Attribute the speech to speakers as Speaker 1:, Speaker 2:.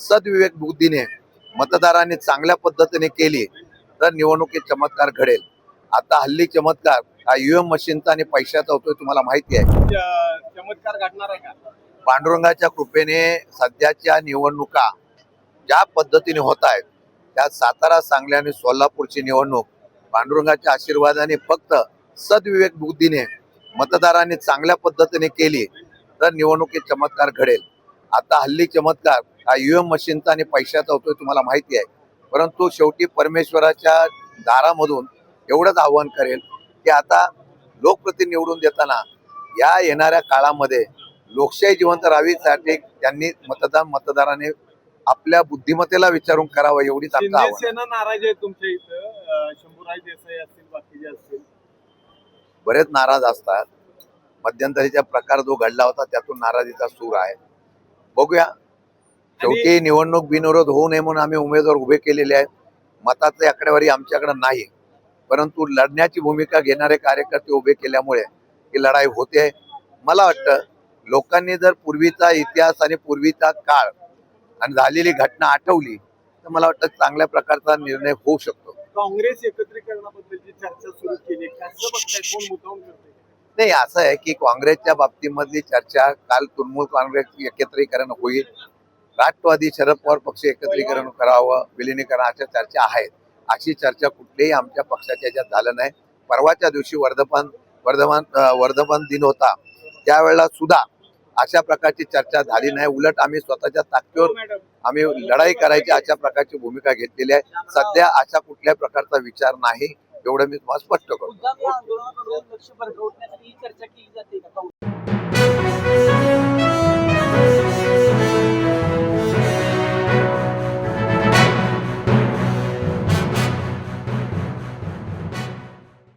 Speaker 1: सद्विवेक बुद्धीने मतदारांनी चांगल्या पद्धतीने केली तर निवडणुकीत चमत्कार घडेल। आता हल्ली चमत्कार हा ईव्हीएम मशीनचा आणि पैशाचा होतोय, तुम्हाला माहिती आहे।
Speaker 2: चमत्कार घडणार आहे का?
Speaker 1: पांडुरंगाच्या कृपेने सध्याच्या निवडणुका ज्या पद्धतीने होत आहेत त्यात सातारा, सांगली आणि सोलापूरची निवडणूक पांडुरंगाच्या आशीर्वादाने फक्त सद्विवेक बुद्धीने मतदारांनी चांगल्या पद्धतीने केली तर निवडणुकीत चमत्कार घडेल। आता हल्ली चमत्कार हा ईव्हीएम मशीनचा आणि पैशाचा होतोय, तुम्हाला माहिती आहे। परंतु शेवटी परमेश्वराच्या दारामधून एवढंच आव्हान करेल की आता लोकप्रतिनिधी निवडून देताना या येणाऱ्या काळामध्ये लोकशाही जिवंत राहावीसाठी त्यांनी मतदाराने आपल्या बुद्धिमत्तेला विचारून करावं, एवढीच आमचं आव्हान।
Speaker 2: सेना नाराज आहे तुमच्या इथं, शंभूराज देसाई असतील, बाकीचे असतील,
Speaker 1: बरेच नाराज असतात। मध्यंतरीचा प्रकार जो घडला होता त्यातून नाराजीचा सूर आहे। बघूया, शेवटी निवडणूक बिनविरोध होऊ नये म्हणून आम्ही उमेदवार उभे केलेले आहेत। मताची आकडेवारी आमच्याकडे नाही, परंतु लढण्याची भूमिका घेणारे कार्यकर्ते उभे केल्यामुळे ही लढाई होते। मला वाटतं लोकांनी जर पूर्वीचा इतिहास आणि पूर्वीचा काळ आणि झालेली घटना आठवली तर मला वाटतं चांगल्या प्रकारचा निर्णय होऊ शकतो।
Speaker 2: काँग्रेस एकत्रीकरणाबद्दलची चर्चा सुरू केली, कसं बघताय, कोण मुद्दाम करते?
Speaker 1: नाही, असं आहे की काँग्रेसच्या बाबतीमधली चर्चा काल तृणमूल काँग्रेस एकत्रीकरण होईल, राष्ट्रवादी शरद पवार पक्ष एकत्रीकरण करावं, विलिनीकरण अशा चर्चा आहेत। अशी चर्चा कुठल्याही आमच्या पक्षाच्या याच्यात झालं नाही। परवाच्या दिवशी वर्धमान दिन होता, त्यावेळेला सुद्धा अशा प्रकारची चर्चा झाली नाही। उलट आम्ही स्वतःच्या ताकदीवर आम्ही लढाई करायची अशा प्रकारची भूमिका घेतलेली आहे। सध्या अशा कुठल्या प्रकारचा विचार नाही, एवढं मी तुम्हाला स्पष्ट करतो।